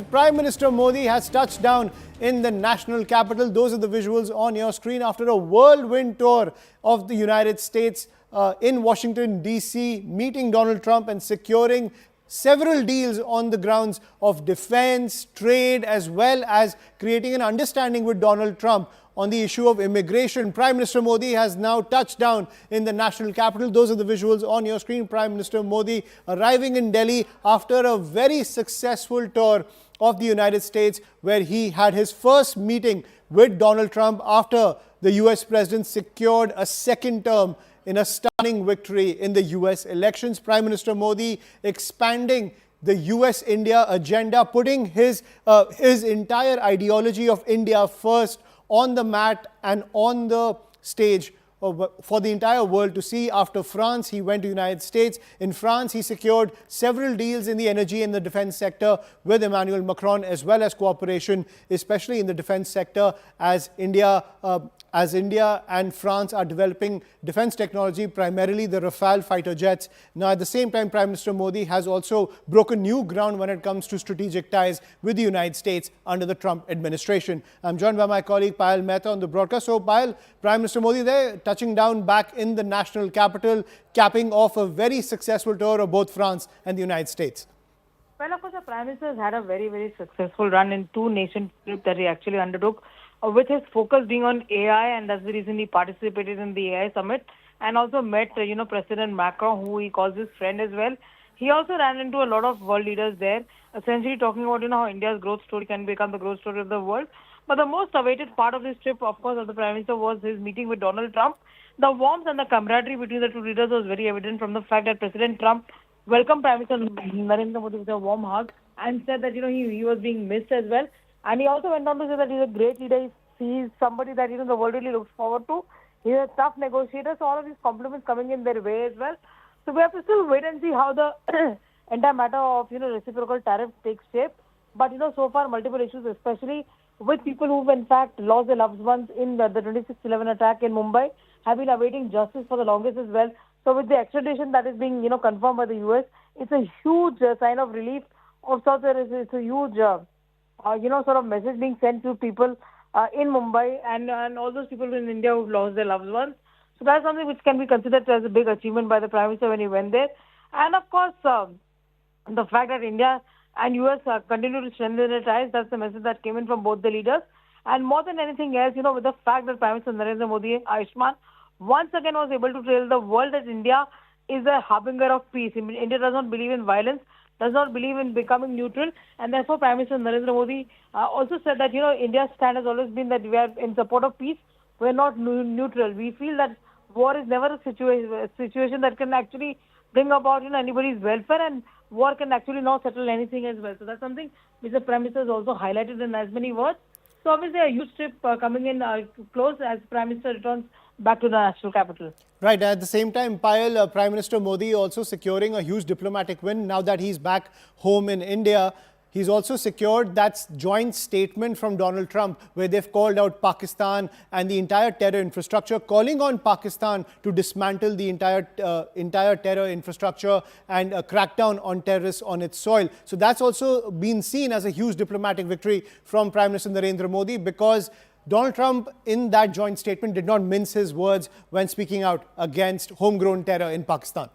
Prime Minister Modi has touched down in the national capital. Those are the visuals on your screen after a whirlwind tour of the United States in Washington, D.C., meeting Donald Trump and securing several deals on the grounds of defense, trade, as well as creating an understanding with Donald Trump on the issue of immigration. Prime Minister Modi has now touched down in the national capital. Those are the visuals on your screen. Prime Minister Modi arriving in Delhi after a very successful tour of the United States, where he had his first meeting with Donald Trump after the US president secured a second term in a stunning victory in the US elections. Prime Minister Modi expanding the US-India agenda, putting his entire ideology of India first on the mat and on the stage for the entire world to see. After France, he went to the United States. In France, he secured several deals in the energy and the defense sector with Emmanuel Macron, as well as cooperation, especially in the defense sector, as India and France are developing defense technology, primarily the Rafale fighter jets. Now, at the same time, Prime Minister Modi has also broken new ground when it comes to strategic ties with the United States under the Trump administration. I'm joined by my colleague Payal Mehta on the broadcast. So, Payal, Prime Minister Modi there, touching down back in the national capital, capping off a very successful tour of both France and the United States. Well, of course, the Prime Minister has had a very, very successful run in two nation trips that he actually undertook, with his focus being on AI, and that's the reason he participated in the AI summit and also met, President Macron, who he calls his friend as well. He also ran into a lot of world leaders there, essentially talking about, how India's growth story can become the growth story of the world. But the most awaited part of this trip, of course, of the Prime Minister was his meeting with Donald Trump. The warmth and the camaraderie between the two leaders was very evident from the fact that President Trump welcomed Prime Minister Narendra Modi with a warm hug and said that, he was being missed as well. And he also went on to say that he's a great leader. He's somebody that, the world really looks forward to. He's a tough negotiator. So all of these compliments coming in their way as well. So we have to still wait and see how the entire matter of, reciprocal tariff takes shape. But, so far multiple issues, especially with people who've in fact lost their loved ones in the 26/11 attack in Mumbai, have been awaiting justice for the longest as well. So with the extradition that is being, confirmed by the US, it's a huge sign of relief of sorts. It's a huge, sort of message being sent to people in Mumbai and all those people in India who've lost their loved ones. So that's something which can be considered as a big achievement by the Prime Minister when he went there. And of course, the fact that India and US continue to strengthen their ties, that's the message that came in from both the leaders. And more than anything else, with the fact that Prime Minister Narendra Modi, Ayushman, once again was able to tell the world that India is a harbinger of peace. India does not believe in violence, does not believe in becoming neutral, and therefore Prime Minister Narendra Modi also said that, India's stand has always been that we are in support of peace, we're not neutral. We feel that war is never a situation that can actually bring about, anybody's welfare, and war can actually not settle anything as well. So that's something which the Prime Minister has also highlighted in as many words. So obviously a huge trip coming in close as Prime Minister returns back to the national capital. Right. At the same time, Payal, Prime Minister Modi also securing a huge diplomatic win now that he's back home in India. He's also secured that joint statement from Donald Trump where they've called out Pakistan and the entire terror infrastructure, calling on Pakistan to dismantle the entire terror infrastructure and crack down on terrorists on its soil. So that's also been seen as a huge diplomatic victory from Prime Minister Narendra Modi, because Donald Trump in that joint statement did not mince his words when speaking out against homegrown terror in Pakistan.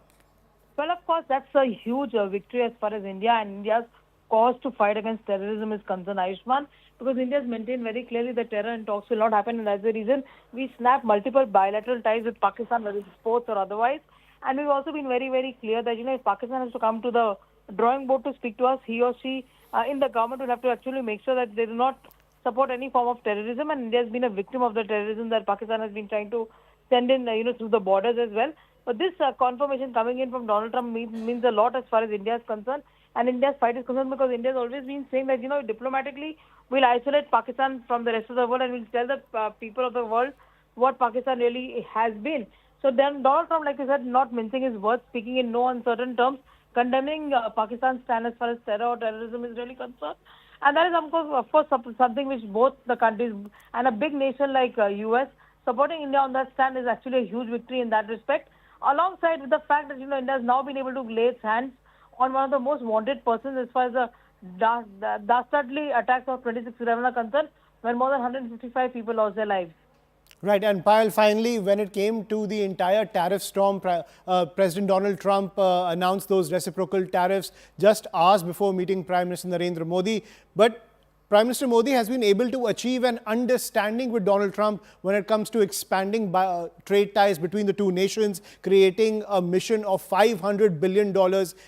Well, of course, that's a huge victory as far as India and India's cause to fight against terrorism is concerned, Ayushman, because India has maintained very clearly that terror and talks will not happen, and that's the reason we snap multiple bilateral ties with Pakistan, whether it's sports or otherwise. And we've also been very, very clear that, if Pakistan has to come to the drawing board to speak to us, he or she in the government will have to actually make sure that they do not support any form of terrorism, and India has been a victim of the terrorism that Pakistan has been trying to send in, through the borders as well. But this confirmation coming in from Donald Trump means a lot as far as India is concerned, and India's fight is concerned, because India has always been saying that, diplomatically we'll isolate Pakistan from the rest of the world and we'll tell the people of the world what Pakistan really has been. So then Donald Trump, like I said, not mincing his words, speaking in no uncertain terms, condemning Pakistan's stand as far as terror or terrorism is really concerned. And that is, of course, something which both the countries and a big nation like US supporting India on that stand is actually a huge victory in that respect. Alongside with the fact that, India has now been able to lay its hands on one of the most wanted persons as far as the dastardly attacks of 26/11 are concerned, when more than 155 people lost their lives. Right, and Payal, finally, when it came to the entire tariff storm, President Donald Trump announced those reciprocal tariffs just hours before meeting Prime Minister Narendra Modi. But Prime Minister Modi has been able to achieve an understanding with Donald Trump when it comes to expanding trade ties between the two nations, creating a mission of $500 billion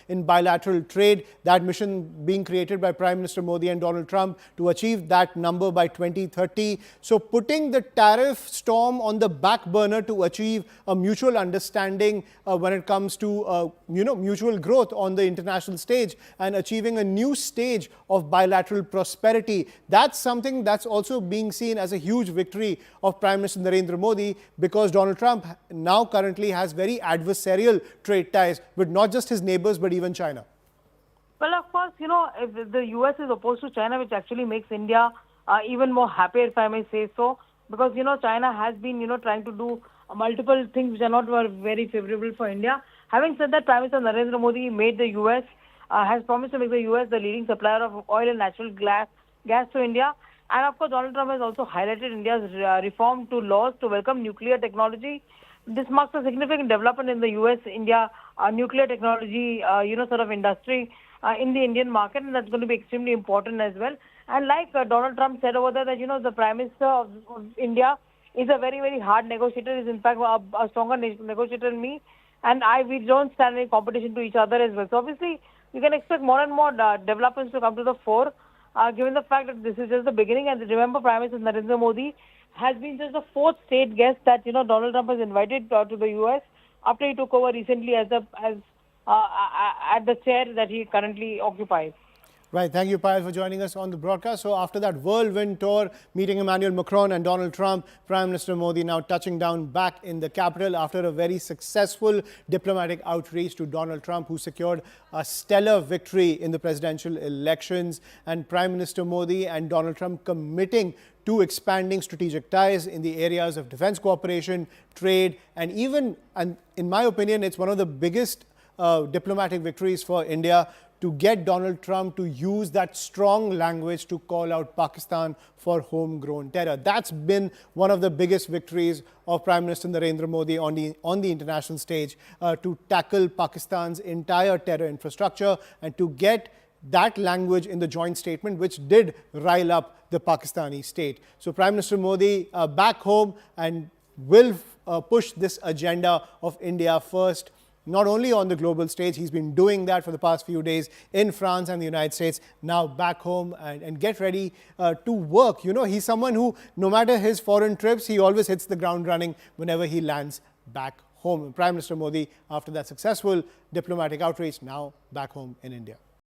in bilateral trade. That mission being created by Prime Minister Modi and Donald Trump to achieve that number by 2030. So putting the tariff storm on the back burner to achieve a mutual understanding when it comes to mutual growth on the international stage and achieving a new stage of bilateral prosperity. That's something that's also being seen as a huge victory of Prime Minister Narendra Modi, because Donald Trump now currently has very adversarial trade ties with not just his neighbors but even China. Well, of course, if the US is opposed to China, which actually makes India even more happier, if I may say so, because, China has been, trying to do multiple things which are not very favorable for India. Having said that, Prime Minister Narendra Modi made the US, has promised to make the US the leading supplier of oil and natural gas to India. And of course, Donald Trump has also highlighted India's reform to laws to welcome nuclear technology. This marks a significant development in the US-India nuclear technology, sort of industry in the Indian market, and that's going to be extremely important as well. And like Donald Trump said over there, that the Prime Minister of India is a very, very hard negotiator. Is in fact a stronger negotiator than me, and we don't stand in competition to each other as well. So obviously, you can expect more and more developments to come to the fore. Given the fact that this is just the beginning, and remember, Prime Minister Narendra Modi has been just the fourth state guest that Donald Trump has invited to the U.S. after he took over recently at the chair that he currently occupies. Right. Thank you, Payal, for joining us on the broadcast. So after that whirlwind tour, meeting Emmanuel Macron and Donald Trump, Prime Minister Modi now touching down back in the capital after a very successful diplomatic outreach to Donald Trump, who secured a stellar victory in the presidential elections. And Prime Minister Modi and Donald Trump committing to expanding strategic ties in the areas of defense cooperation, trade, and even, and in my opinion, it's one of the biggest diplomatic victories for India, to get Donald Trump to use that strong language to call out Pakistan for homegrown terror. That's been one of the biggest victories of Prime Minister Narendra Modi on the international stage, to tackle Pakistan's entire terror infrastructure and to get that language in the joint statement, which did rile up the Pakistani state. So Prime Minister Modi back home and will push this agenda of India first, not only on the global stage. He's been doing that for the past few days in France and the United States. Now back home and get ready to work. He's someone who, no matter his foreign trips, he always hits the ground running whenever he lands back home. Prime Minister Modi, after that successful diplomatic outreach, now back home in India.